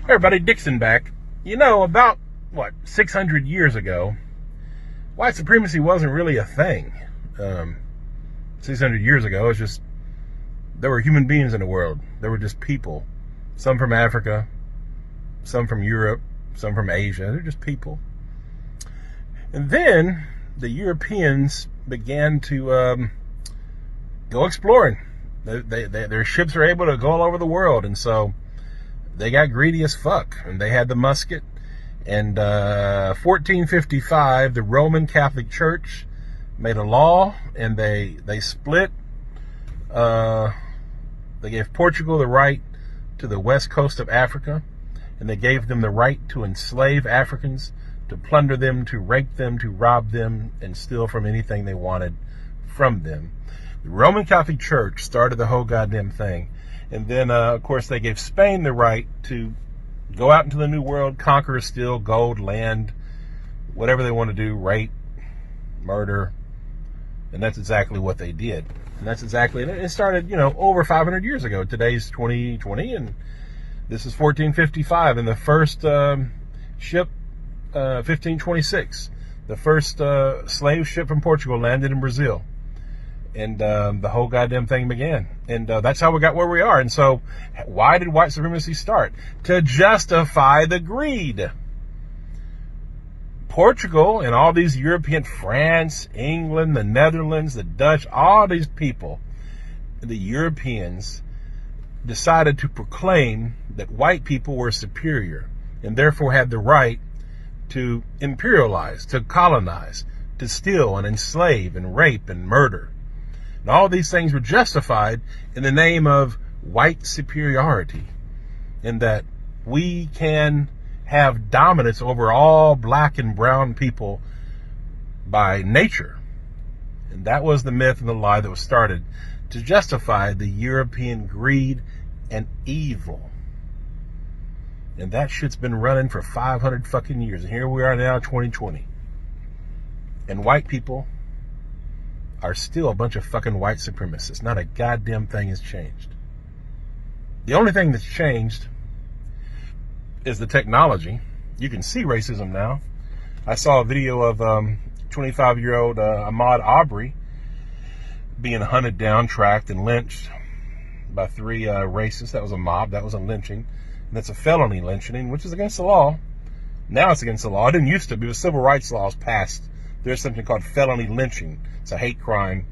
Everybody, Dixon back. You know, about, 600 years ago, white supremacy wasn't really a thing. 600 years ago, it's just, there were human beings in the world. There were just people. Some from Africa, some from Europe, some from Asia. They're just people. And then the Europeans began to go exploring. Their ships are able to go all over the world, and so they got greedy as fuck, and they had the musket. And 1455, the Roman Catholic Church made a law, and they split. They gave Portugal the right to the west coast of Africa, and they gave them the right to enslave Africans, to plunder them, to rape them, to rob them, and steal from anything they wanted from them. The Roman Catholic Church started the whole goddamn thing. And then, of course, they gave Spain the right to go out into the New World, conquer, steal gold, land, whatever they want to do, rape, murder. And that's exactly what they did. And that's exactly, it started, over 500 years ago. Today's 2020, and this is 1455. And the first ship, 1526, the first slave ship from Portugal landed in Brazil. And the whole goddamn thing began. And that's how we got where we are. And so, why did white supremacy start? To justify the greed. Portugal and all these European, France, England, the Netherlands, the Dutch, all these people, the Europeans, decided to proclaim that white people were superior and therefore had the right to imperialize, to colonize, to steal and enslave and rape and murder. And all these things were justified in the name of white superiority, in that we can have dominance over all black and brown people by nature. And that was the myth and the lie that was started to justify the European greed and evil. And that shit's been running for 500 fucking years. And here we are now, 2020. And white people are still a bunch of fucking white supremacists. Not a goddamn thing has changed. The only thing that's changed is the technology. You can see racism now. I saw a video of 25-year-old Ahmaud Arbery being hunted down, tracked, and lynched by 3 racists. That was a mob. That was a lynching. And that's a felony lynching, which is against the law. Now it's against the law. It didn't used to be. The civil rights laws passed. There's something called felony lynching. It's a hate crime.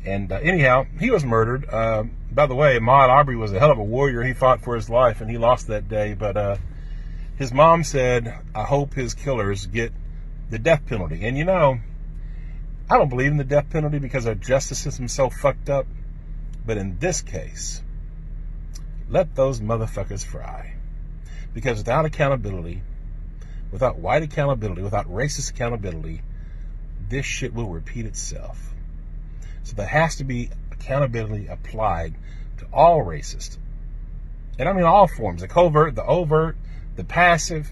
And anyhow, he was murdered. By the way, Ahmaud Arbery was a hell of a warrior. He fought for his life, and he lost that day. But his mom said, I hope his killers get the death penalty. And I don't believe in the death penalty because our justice system's so fucked up. But in this case, let those motherfuckers fry. Because without accountability, without white accountability, without racist accountability, this shit will repeat itself. So there has to be accountability applied to all racists. And I mean all forms, the covert, the overt, the passive.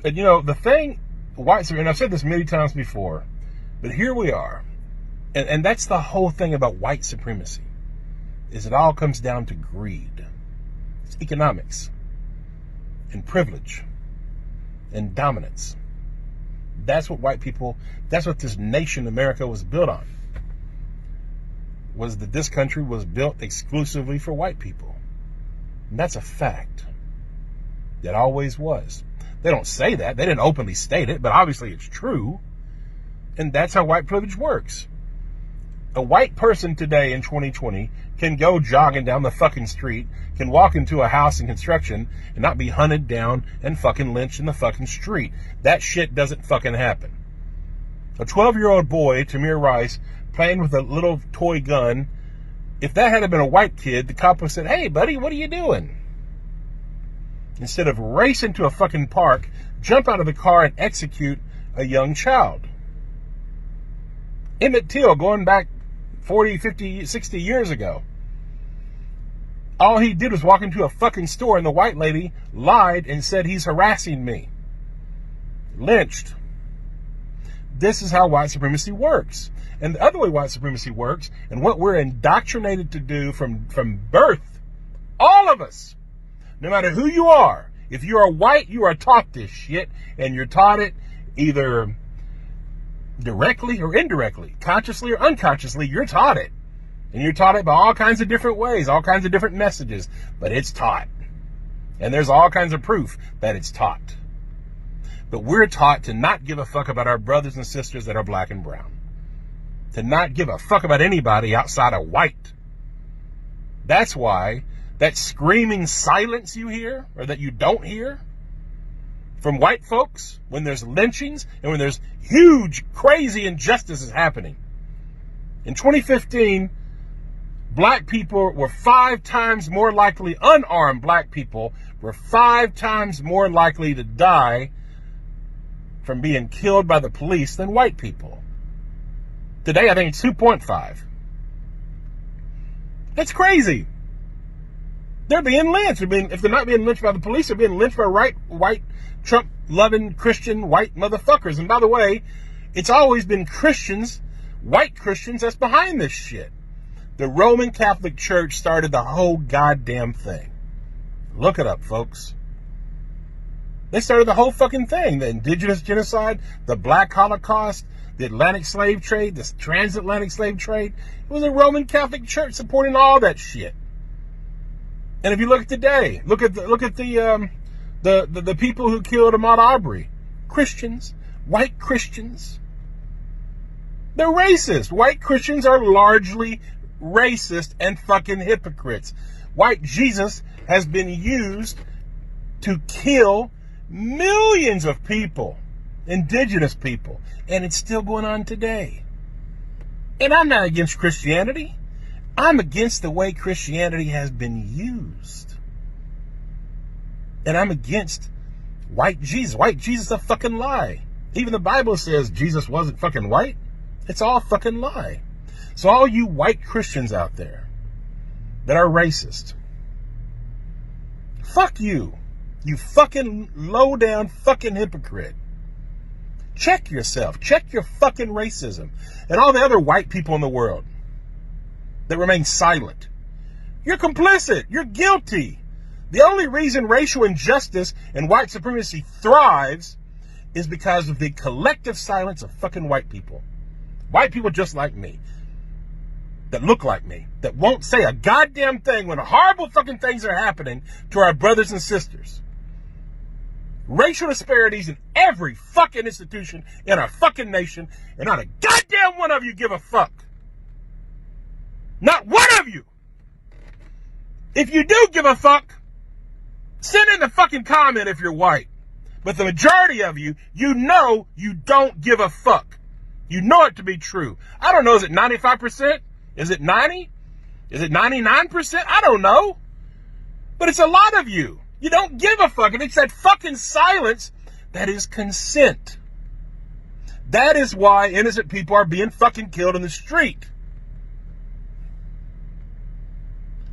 And the thing, and I've said this many times before, but here we are. And that's the whole thing about white supremacy, is it all comes down to greed. It's economics and privilege and dominance. That's what that's what this nation, America, was built on. Was that this country was built exclusively for white people. And that's a fact. It always was. They don't say that. They didn't openly state it, but obviously it's true. And that's how white privilege works. A white person today in 2020 can go jogging down the fucking street, can walk into a house in construction and not be hunted down and fucking lynched in the fucking street. That shit doesn't fucking happen. A 12-year-old boy, Tamir Rice, playing with a little toy gun, if that had been a white kid, the cop would have said, hey buddy, what are you doing? Instead of racing to a fucking park, jump out of the car and execute a young child. Emmett Till, going back 40, 50, 60 years ago. All he did was walk into a fucking store and the white lady lied and said he's harassing me. Lynched. This is how white supremacy works. And the other way white supremacy works, and what we're indoctrinated to do from birth, all of us, no matter who you are, If you are white, you are taught this shit, and you're taught it either directly or indirectly, consciously or unconsciously. You're taught it. And you're taught it by all kinds of different ways, all kinds of different messages, but it's taught. And there's all kinds of proof that it's taught. But we're taught to not give a fuck about our brothers and sisters that are black and brown. To not give a fuck about anybody outside of white. That's why that screaming silence you hear, or that you don't hear, from white folks when there's lynchings and when there's huge, crazy injustices happening. In 2015, black people were 5 times more likely, unarmed black people were 5 times more likely to die from being killed by the police than white people. Today, I think it's 2.5. That's crazy. They're being lynched. If they're not being lynched by the police, they're being lynched by white, Trump-loving, Christian, white motherfuckers. And by the way, it's always been Christians, white Christians, that's behind this shit. The Roman Catholic Church started the whole goddamn thing. Look it up, folks. They started the whole fucking thing. The indigenous genocide, the black Holocaust, the Atlantic slave trade, the transatlantic slave trade. It was the Roman Catholic Church supporting all that shit. And if you look at today, look at the people who killed Ahmaud Arbery, Christians, white Christians. They're racist. White Christians are largely racist and fucking hypocrites. White Jesus has been used to kill millions of people, indigenous people, and it's still going on today. And I'm not against Christianity. I'm against the way Christianity has been used. And I'm against white Jesus. White Jesus is a fucking lie. Even the Bible says Jesus wasn't fucking white. It's all a fucking lie. So all you white Christians out there that are racist, fuck you. You fucking low down fucking hypocrite. Check yourself. Check your fucking racism. And all the other white people in the world that remain silent. You're complicit. You're guilty. The only reason racial injustice and white supremacy thrives is because of the collective silence of fucking white people. White people just like me. That look like me. That won't say a goddamn thing when horrible fucking things are happening to our brothers and sisters. Racial disparities in every fucking institution in our fucking nation, and not a goddamn one of you give a fuck. Not one of you. If you do give a fuck, send in the fucking comment if you're white. But the majority of you, you know you don't give a fuck. You know it to be true. I don't know, is it 95%? Is it 90? Is it 99%? I don't know. But it's a lot of you. You don't give a fuck. And it's that fucking silence that is consent. That is why innocent people are being fucking killed in the street.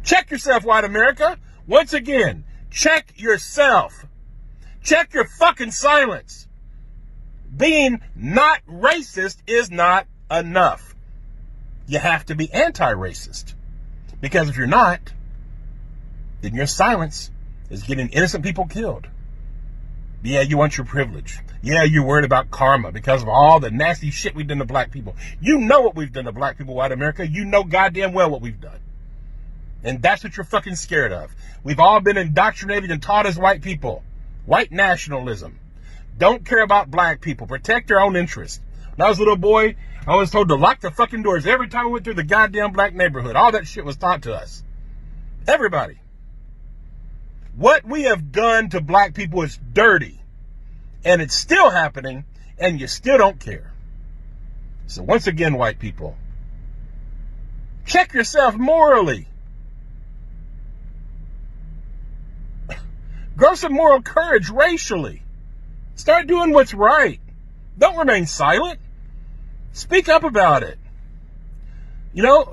Check yourself, white America. Once again, check yourself. Check your fucking silence. Being not racist is not enough. You have to be anti-racist. Because if you're not, then your silence is getting innocent people killed. Yeah, you want your privilege. Yeah, you're worried about karma because of all the nasty shit we've done to black people. You know what we've done to black people, white America. You know goddamn well what we've done. And that's what you're fucking scared of. We've all been indoctrinated and taught as white people. White nationalism. Don't care about black people. Protect your own interests. When I was a little boy, I was told to lock the fucking doors every time we went through the goddamn black neighborhood. All that shit was taught to us. Everybody. What we have done to black people is dirty. And it's still happening, and you still don't care. So once again, white people, check yourself morally. Grow some moral courage racially. Start doing what's right. Don't remain silent. Speak up about it. You know,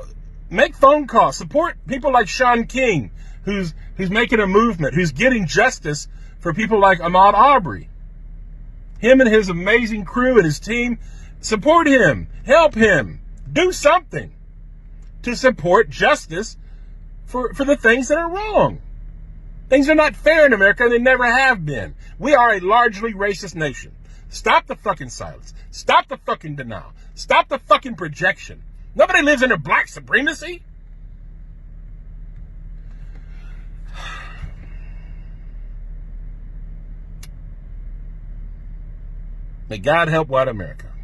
make phone calls. Support people like Sean King, who's making a movement, who's getting justice for people like Ahmaud Arbery. Him and his amazing crew and his team, support him. Help him. Do something to support justice for the things that are wrong. Things are not fair in America, and they never have been. We are a largely racist nation. Stop the fucking silence. Stop the fucking denial. Stop the fucking projection. Nobody lives under black supremacy. May God help white America.